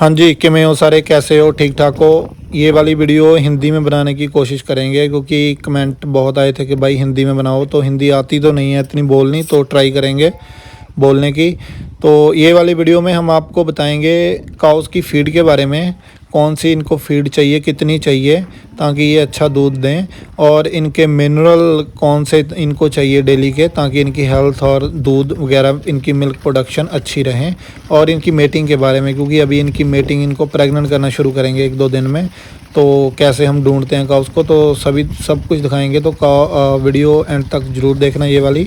हाँ जी, किमें हो सारे, कैसे हो, ठीक ठाक हो। ये वाली वीडियो हिंदी में बनाने की कोशिश करेंगे क्योंकि कमेंट बहुत आए थे कि भाई हिंदी में बनाओ। तो हिंदी आती तो नहीं है इतनी बोलनी, तो ट्राई करेंगे बोलने की। तो ये वाली वीडियो में हम आपको बताएंगे काउस की फीड के बारे में, कौन सी इनको फीड चाहिए, कितनी चाहिए ताकि ये अच्छा दूध दें, और इनके मिनरल कौन से इनको चाहिए डेली के, ताकि इनकी हेल्थ और दूध वगैरह इनकी मिल्क प्रोडक्शन अच्छी रहें। और इनकी मेटिंग के बारे में, क्योंकि अभी इनकी मेटिंग इनको प्रेग्नेंट करना शुरू करेंगे 1-2 दिन में। तो कैसे हम ढूंढते हैं काउस को, तो सब कुछ दिखाएंगे। तो वीडियो एंड तक ज़रूर देखना ये वाली।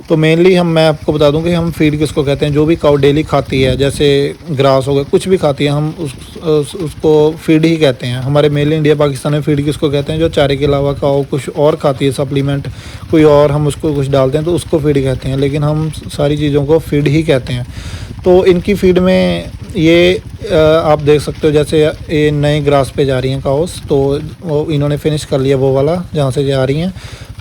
तो मेनली मैं आपको बता दूं कि हम फीड किसको कहते हैं। जो भी काउ डेली खाती है, जैसे ग्रास हो गया, कुछ भी खाती है, हम उसको फीड ही कहते हैं। हमारे मेनली इंडिया पाकिस्तान में फीड किसको कहते हैं, जो चारे के अलावा काउ कुछ और खाती है, सप्लीमेंट कोई और हम उसको कुछ डालते हैं तो उसको फीड कहते हैं। लेकिन हम सारी चीज़ों को फीड ही कहते हैं। तो इनकी फीड में ये आप देख सकते हो, जैसे ये नए ग्रास पे जा रही हैं काउस, तो वो इन्होंने फिनिश कर लिया वो वाला जहाँ से जा रही हैं।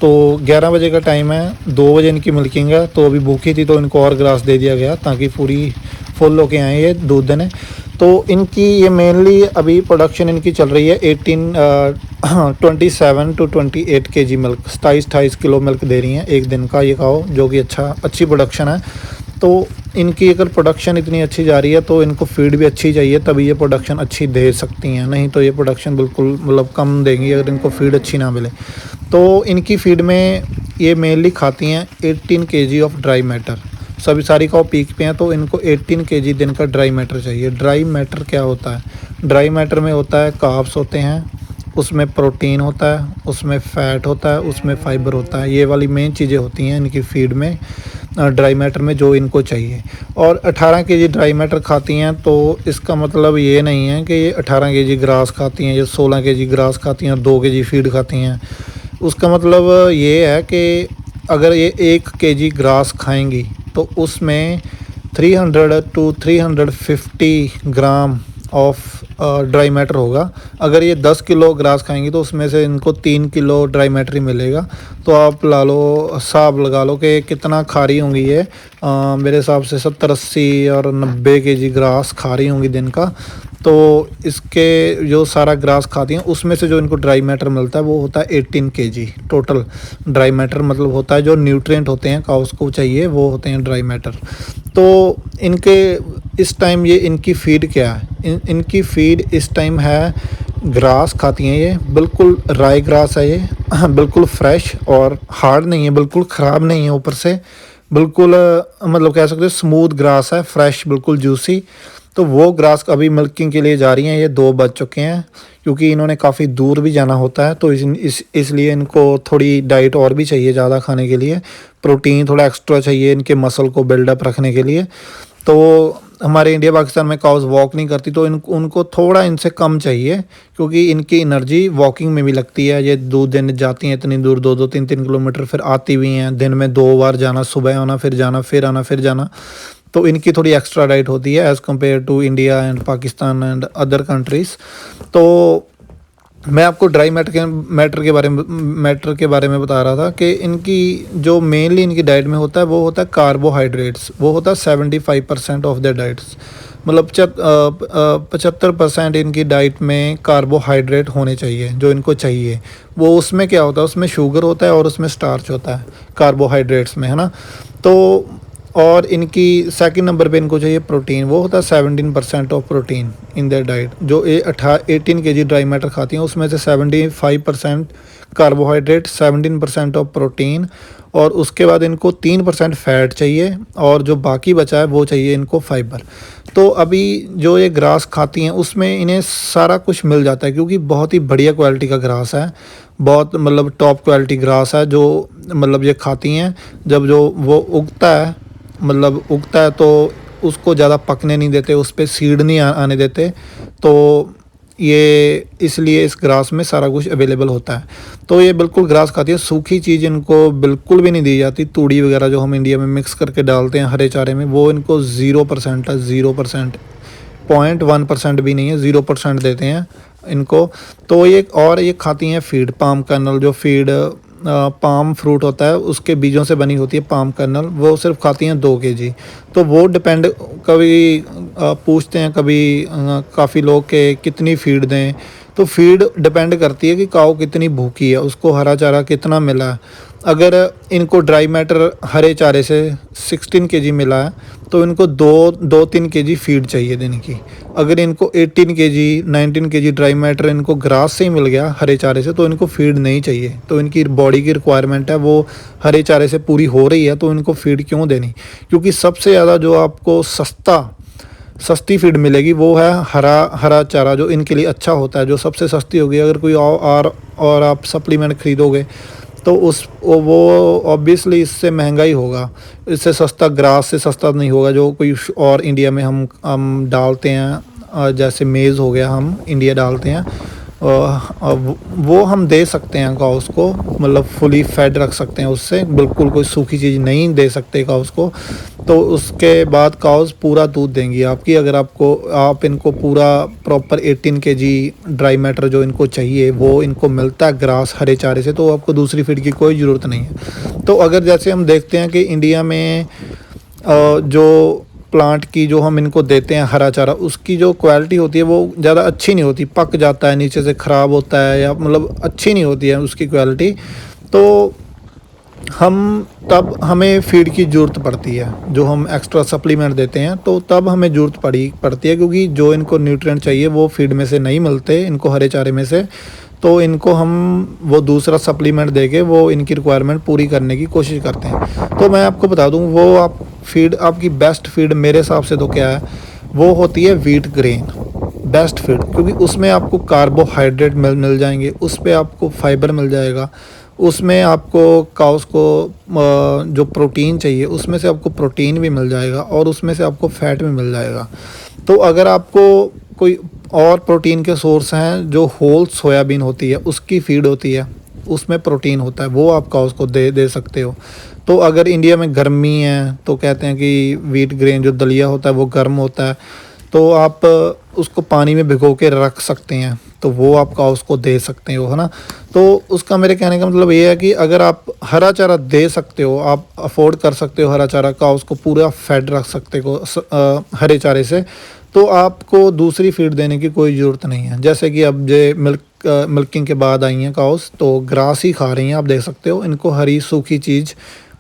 तो 11 बजे का टाइम है, 2 बजे इनकी मिल्किंग है। तो अभी भूखी थी तो इनको और ग्रास दे दिया गया ताकि पूरी फुल होके आए ये दूध देने। तो इनकी ये मेनली अभी प्रोडक्शन इनकी चल रही है 27 to 28 KG milk, 27-28 kilo milk दे रही हैं एक दिन का ये काओ, जो कि अच्छी प्रोडक्शन है। तो इनकी अगर प्रोडक्शन इतनी अच्छी जा रही है तो इनको फीड भी अच्छी चाहिए, तभी ये प्रोडक्शन अच्छी दे सकती हैं। नहीं तो ये प्रोडक्शन बिल्कुल कम देंगी अगर इनको फीड अच्छी ना मिले। तो इनकी फीड में ये मेनली खाती हैं 18 केजी ऑफ ड्राई मैटर। सारी काउ पीक पे हैं, तो इनको 18 केजी दिन का ड्राई मैटर चाहिए। ड्राई मैटर क्या होता है? ड्राई मैटर में होता है कार्ब्स होते हैं, उसमें प्रोटीन होता है, उसमें फ़ैट होता है, उसमें फ़ाइबर होता है। ये वाली मेन चीज़ें होती हैं इनकी फीड में, ड्राई मैटर में, जो इनको चाहिए। और 18 केजी ड्राई मैटर खाती हैं, तो इसका मतलब ये नहीं है कि ये 18 केजी ग्रास खाती हैं या 16 केजी ग्रास खाती हैं और 2 केजी फीड खाती हैं। उसका मतलब ये है कि अगर ये 1 केजी ग्रास खाएंगी तो उसमें 300 to 350 gram of dry matter होगा। अगर ये 10 किलो ग्रास खाएंगी तो उसमें से इनको 3 किलो ड्राई मैटर ही मिलेगा। तो आप हिसाब लगा लो कि कितना खा रही होंगी ये। मेरे हिसाब से 70-80 और 90 केजी ग्रास खा रही होंगी दिन का। तो इसके जो सारा ग्रास खाती हैं उसमें से जो इनको ड्राई मैटर मिलता है वो होता है 18 केजी टोटल। ड्राई मैटर मतलब होता है जो न्यूट्रिएंट होते हैं काउस को चाहिए, वो होते हैं ड्राई मैटर। तो इनके इस टाइम ये इनकी फ़ीड क्या है? इनकी फ़ीड इस टाइम है, ग्रास खाती हैं ये, बिल्कुल राई ग्रास है ये बिल्कुल फ्रेश और हार्ड नहीं है, बिल्कुल ख़राब नहीं है, ऊपर से बिल्कुल कह सकते हो स्मूथ ग्रास है, फ्रेश बिल्कुल जूसी। तो वो ग्रास अभी मिल्किंग के लिए जा रही हैं। ये 2 बज चुके हैं, क्योंकि इन्होंने काफ़ी दूर भी जाना होता है। तो इसलिए इनको थोड़ी डाइट और भी चाहिए ज़्यादा खाने के लिए, प्रोटीन थोड़ा एक्स्ट्रा चाहिए इनके मसल को बिल्डअप रखने के लिए। तो हमारे इंडिया पाकिस्तान में काउस वॉक नहीं करती, तो उनको थोड़ा इनसे कम चाहिए, क्योंकि इनकी एनर्जी वॉकिंग में भी लगती है। ये दूध देने जाती हैं इतनी दूर, 2-2 3-3 किलोमीटर, फिर आती भी हैं, दिन में 2 बार जाना, सुबह आना फिर जाना, फिर आना फिर जाना। तो इनकी थोड़ी एक्स्ट्रा डाइट होती है as compare to India and Pakistan and other countries. तो मैं आपको ड्राई मैटर के बारे में बता रहा था कि इनकी जो मेनली इनकी डाइट में होता है वो होता है कार्बोहाइड्रेट्स। वो होता है 75% ऑफ द डाइट्स, 75% इनकी डाइट में कार्बोहाइड्रेट होने चाहिए जो इनको चाहिए। वो उसमें क्या होता है, उसमें शुगर होता है और उसमें स्टार्च होता है कार्बोहाइड्रेट्स में, है ना। तो और इनकी सेकंड नंबर पे इनको चाहिए प्रोटीन। वो होता है 17% of protein in their diet. जो 18 केजी ड्राई मैटर खाती हैं उसमें से 75% कार्बोहाइड्रेट, 17% ऑफ प्रोटीन, और उसके बाद इनको 3% फैट चाहिए, और जो बाकी बचा है वो चाहिए इनको फाइबर। तो अभी जो ये ग्रास खाती हैं उसमें इन्हें सारा कुछ मिल जाता है, क्योंकि बहुत ही बढ़िया क्वालिटी का ग्रास है, बहुत टॉप क्वालिटी ग्रास है जो ये खाती हैं। जब जो वो उगता है तो उसको ज़्यादा पकने नहीं देते, उस पर सीड नहीं आने देते। तो ये इसलिए इस ग्रास में सारा कुछ अवेलेबल होता है। तो ये बिल्कुल ग्रास खाती है, सूखी चीज़ इनको बिल्कुल भी नहीं दी जाती। तूड़ी वगैरह जो हम इंडिया में मिक्स करके डालते हैं हरे चारे में, वो इनको 0% है, 0%, 0.1% भी नहीं है, 0% देते हैं इनको। तो ये खाती हैं फीड, पाम कर्नल, जो फीड पाम फ्रूट होता है उसके बीजों से बनी होती है पाम कर्नल, वो सिर्फ खाती हैं 2 केजी। तो वो डिपेंड, कभी पूछते हैं कभी काफ़ी लोग के कितनी फीड दें, तो फीड डिपेंड करती है कि काऊ कितनी भूखी है, उसको हरा चारा कितना मिला है। अगर इनको ड्राई मैटर हरे चारे से 16 केजी मिला है तो इनको 2-3 केजी फीड चाहिए दिन की। अगर इनको 18 केजी 19 केजी ड्राई मैटर इनको ग्रास से ही मिल गया हरे चारे से तो इनको फीड नहीं चाहिए। तो इनकी बॉडी की रिक्वायरमेंट है वो हरे चारे से पूरी हो रही है, तो इनको फीड क्यों देनी। क्योंकि सबसे ज़्यादा जो आपको सस्ती फीड मिलेगी वो है हरा चारा, जो इनके लिए अच्छा होता है, जो सबसे सस्ती होगी। अगर कोई और आप सप्लीमेंट ख़रीदोगे तो वो ऑब्वियसली इससे महंगा ही होगा, इससे सस्ता ग्रास से सस्ता नहीं होगा। जो कोई और इंडिया में हम डालते हैं, जैसे मेज़ हो गया हम इंडिया डालते हैं, वो हम दे सकते हैं काउस को, मतलब फुली फेड रख सकते हैं उससे, बिल्कुल कोई सूखी चीज़ नहीं दे सकते काउस को। तो उसके बाद काउस पूरा दूध देंगी आपकी। अगर आप इनको पूरा प्रॉपर 18 केजी ड्राई मैटर जो इनको चाहिए वो इनको मिलता है ग्रास हरे चारे से, तो आपको दूसरी फीड की कोई ज़रूरत नहीं है। तो अगर जैसे हम देखते हैं कि इंडिया में जो प्लांट की जो हम इनको देते हैं हरा चारा, उसकी जो क्वालिटी होती है वो ज़्यादा अच्छी नहीं होती, पक जाता है, नीचे से ख़राब होता है, या मतलब अच्छी नहीं होती है उसकी क्वालिटी। तो हमें फीड की ज़रूरत पड़ती है, जो हम एक्स्ट्रा सप्लीमेंट देते हैं तो तब हमें ज़रूरत पड़ती है, क्योंकि जो इनको न्यूट्रिएंट चाहिए वो फीड में से नहीं मिलते इनको हरे चारे में से। तो इनको हम वो दूसरा सप्लीमेंट देके वो इनकी रिक्वायरमेंट पूरी करने की कोशिश करते हैं। तो मैं आपको बता दूं, वो आपकी बेस्ट फीड मेरे हिसाब से तो क्या है, वो होती है व्हीट ग्रेन बेस्ट फीड, क्योंकि उसमें आपको कार्बोहाइड्रेट मिल जाएंगे, उस पर आपको फाइबर मिल जाएगा, उसमें आपको काउस को जो प्रोटीन चाहिए उसमें से आपको प्रोटीन भी मिल जाएगा, और उसमें से आपको फैट भी मिल जाएगा। तो अगर आपको कोई और प्रोटीन के सोर्स हैं, जो होल सोयाबीन होती है उसकी फीड होती है, उसमें प्रोटीन होता है, वो आप काउस को दे सकते हो। तो अगर इंडिया में गर्मी है तो कहते हैं कि व्हीट ग्रेन जो दलिया होता है वो गर्म होता है, तो आप उसको पानी में भिगो के रख सकते हैं, तो वो आप काउस को दे सकते हो, है ना। तो उसका मेरे कहने का मतलब ये है कि अगर आप हरा चारा दे सकते हो, आप अफोर्ड कर सकते हो हरा चारा, काउस को पूरा फेड रख सकते हो हरे चारे से, तो आपको दूसरी फीड देने की कोई ज़रूरत नहीं है। जैसे कि अब मिल्किंग के बाद आई हैं काउस, तो ग्रास ही खा रही हैं, आप देख सकते हो। इनको हरी सूखी चीज़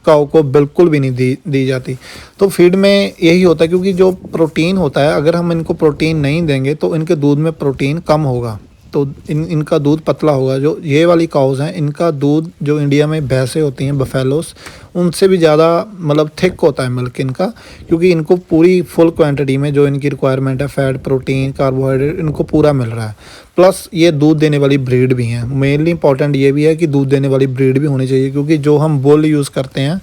काऊ को बिल्कुल भी नहीं दी जाती। तो फीड में यही होता है, क्योंकि जो प्रोटीन होता है, अगर हम इनको प्रोटीन नहीं देंगे तो इनके दूध में प्रोटीन कम होगा, तो इनका दूध पतला होगा। जो ये वाली काउज़ हैं, इनका दूध जो इंडिया में भैंसें होती हैं बफेलोस, उनसे भी ज़्यादा मतलब थिक होता है मिल्क इनका, क्योंकि इनको पूरी फुल क्वांटिटी में जो इनकी रिक्वायरमेंट है, फैट, प्रोटीन, कार्बोहाइड्रेट, इनको पूरा मिल रहा है। प्लस ये दूध देने वाली ब्रीड भी हैं। मेनली इंपॉर्टेंट ये भी है कि दूध देने वाली ब्रीड भी होनी चाहिए, क्योंकि जो हम बुल यूज़ करते हैं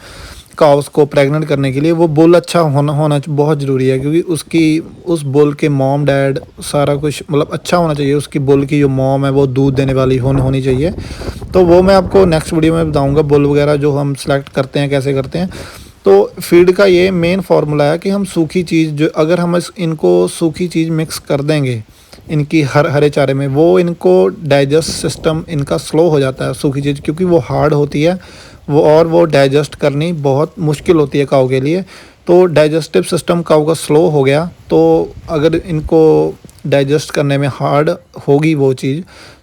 काउस को प्रेग्नेंट करने के लिए, वो बुल अच्छा होना बहुत ज़रूरी है, क्योंकि उस बुल के मॉम डैड सारा कुछ मतलब अच्छा होना चाहिए। उसकी बुल की जो मॉम है वो दूध देने वाली होनी चाहिए। तो वो मैं आपको नेक्स्ट वीडियो में बताऊंगा, बुल वगैरह जो हम सेलेक्ट करते हैं कैसे करते हैं। तो फीड का ये मेन फार्मूला है कि हम सूखी चीज़, जो अगर हम इनको सूखी चीज़ मिक्स कर देंगे इनकी हरे चारे में, वो इनको डाइजेस्ट सिस्टम इनका स्लो हो जाता है सूखी चीज़, क्योंकि वो हार्ड होती है वो डाइजेस्ट करनी बहुत मुश्किल होती है काऊ के लिए। तो डाइजेस्टिव सिस्टम काऊ का स्लो हो गया, तो अगर इनको डाइजेस्ट करने में हार्ड होगी वो चीज़,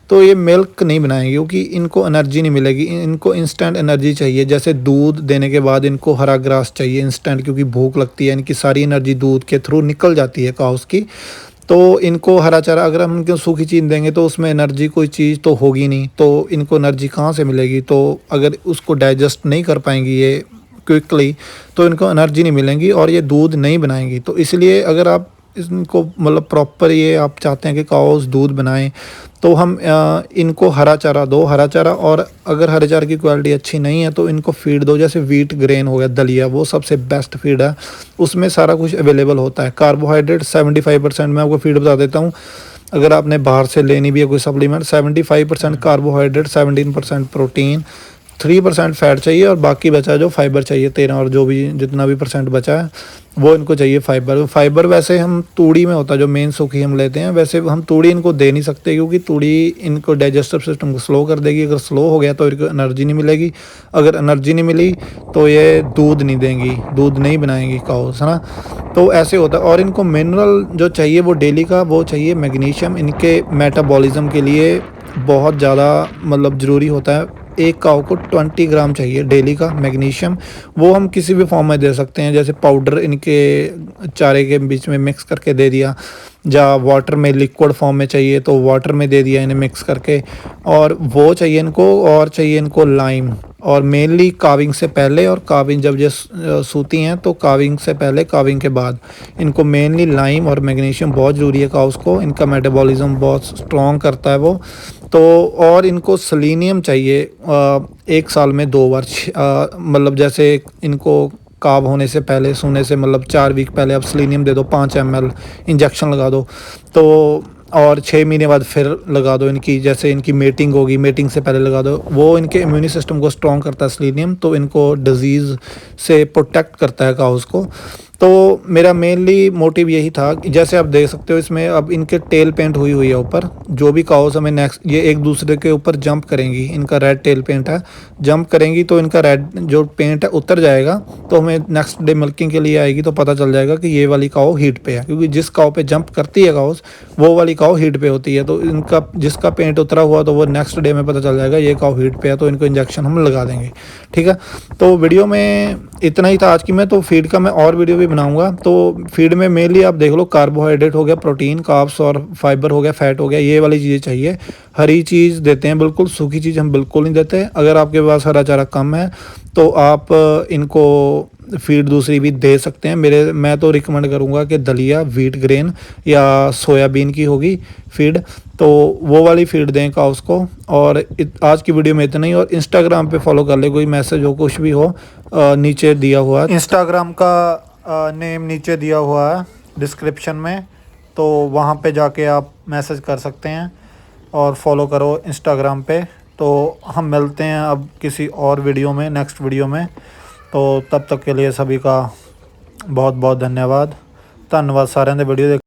तो ये मिल्क नहीं बनाएंगे, क्योंकि इनको एनर्जी नहीं मिलेगी। इनको इंस्टेंट एनर्जी चाहिए, जैसे दूध देने के बाद इनको हरा ग्रास चाहिए इंस्टेंट, क्योंकि भूख लगती है, इनकी सारी एनर्जी दूध के थ्रू निकल जाती है काउस की। तो इनको हरा चारा अगर हम इनको सूखी चीज़ देंगे तो उसमें एनर्जी कोई चीज़ तो होगी नहीं, तो इनको एनर्जी कहाँ से मिलेगी। तो अगर उसको डाइजेस्ट नहीं कर पाएंगी ये क्विकली, तो इनको एनर्जी नहीं मिलेंगी और ये दूध नहीं बनाएंगी। तो इसलिए अगर आप इनको मतलब प्रॉपर ये आप चाहते हैं कि काउस दूध बनाएं, तो हम इनको हरा चारा दो, हरा चारा। और अगर हरे चारे की क्वालिटी अच्छी नहीं है तो इनको फीड दो, जैसे व्हीट ग्रेन हो गया, दलिया, वो सबसे बेस्ट फीड है। उसमें सारा कुछ अवेलेबल होता है। कार्बोहाइड्रेट 75% मैं आपको फीड बता देता हूँ, अगर आपने बाहर से लेनी भी है कोई सप्लीमेंट, 75% कार्बोहाइड्रेट, 17% प्रोटीन, 3% फैट चाहिए और बाकी बचा जो फाइबर चाहिए 13 और जो भी जितना भी परसेंट बचा है वो इनको चाहिए फाइबर। फाइबर वैसे हम तूड़ी में होता है जो मेन सूखी हम लेते हैं, वैसे हम तूड़ी इनको दे नहीं सकते क्योंकि तूड़ी इनको डाइजेस्टिव सिस्टम को स्लो कर देगी। अगर स्लो हो गया तो इनको एनर्जी नहीं मिलेगी, अगर एनर्जी नहीं मिली तो ये दूध नहीं देंगी, दूध नहीं बनाएंगी काउस, है ना। तो ऐसे होता है। और इनको मिनरल जो चाहिए वो डेली का वो चाहिए मैग्नीशियम, इनके मेटाबॉलिज्म के लिए बहुत ज़्यादा मतलब ज़रूरी होता है। एक काऊ को 20 ग्राम चाहिए डेली का मैग्नीशियम। वो हम किसी भी फॉर्म में दे सकते हैं, जैसे पाउडर इनके चारे के बीच में मिक्स करके दे दिया, या वाटर में लिक्विड फॉर्म में चाहिए तो वाटर में दे दिया इन्हें मिक्स करके। और वो चाहिए इनको, और चाहिए इनको लाइम, और मेनली काविंग से पहले और काविंग जब ये सूती हैं तो काविंग से पहले काविंग के बाद इनको मेनली लाइम और मैग्नीशियम बहुत ज़रूरी है काउस को। इनका मेटाबॉलिज्म बहुत स्ट्रॉन्ग करता है वो तो। और इनको सेलेनियम चाहिए 1 साल में 2 बार, मतलब जैसे इनको काब होने से पहले, सोने से मतलब 4 वीक पहले आप सेलेनियम दे दो 5 ml इंजेक्शन लगा दो तो, और 6 महीने बाद फिर लगा दो इनकी, जैसे इनकी मेटिंग होगी मेटिंग से पहले लगा दो। वो इनके इम्यूनी सिस्टम को स्ट्रॉन्ग करता है सेलेनियम, तो इनको डिजीज़ से प्रोटेक्ट करता है काउस को। तो मेरा मेनली मोटिव यही था कि जैसे आप देख सकते हो इसमें अब इनके टेल पेंट हुई है ऊपर, जो भी काउस हमें नेक्स्ट ये एक दूसरे के ऊपर जंप करेंगी, इनका रेड टेल पेंट है, जंप करेंगी तो इनका रेड जो पेंट है उतर जाएगा, तो हमें नेक्स्ट डे मिल्किंग के लिए आएगी तो पता चल जाएगा कि ये वाली काऊ हीट पे है, क्योंकि जिस काऊ पे जंप करती है काउस वो वाली काऊ हीट पे होती है। तो इनका जिसका पेंट उतरा हुआ तो वो नेक्स्ट डे में पता चल जाएगा ये काऊ हीट पे है, तो इनको इंजेक्शन हम लगा देंगे। ठीक है, तो वीडियो में इतना ही था आज की। मैं तो फीड का मैं और वीडियो भी बनाऊंगा। तो फीड में मेनली आप देख लो कार्बोहाइड्रेट हो गया, प्रोटीन कार्ब्स और फाइबर हो गया, फैट हो गया, ये वाली चीज़ें चाहिए। हरी चीज़ देते हैं बिल्कुल, सूखी चीज़ हम बिल्कुल नहीं देते। अगर आपके पास हरा चारा कम है तो आप इनको फीड दूसरी भी दे सकते हैं। मैं तो रिकमेंड करूंगा कि दलिया, व्हीट ग्रेन या सोयाबीन की होगी फीड, तो वो वाली फीड दें काउस को। और आज की वीडियो में इतना ही। और इंस्टाग्राम पे फॉलो कर ले, कोई मैसेज हो कुछ भी हो नीचे दिया हुआ है, इंस्टाग्राम का नेम नीचे दिया हुआ है डिस्क्रिप्शन में, तो वहाँ पे जाके आप मैसेज कर सकते हैं और फॉलो करो इंस्टाग्राम पे। तो हम मिलते हैं अब किसी और वीडियो में, नेक्स्ट वीडियो में। तो तब तक के लिए सभी का बहुत बहुत धन्यवाद। धन्यवाद सारे ने वीडियो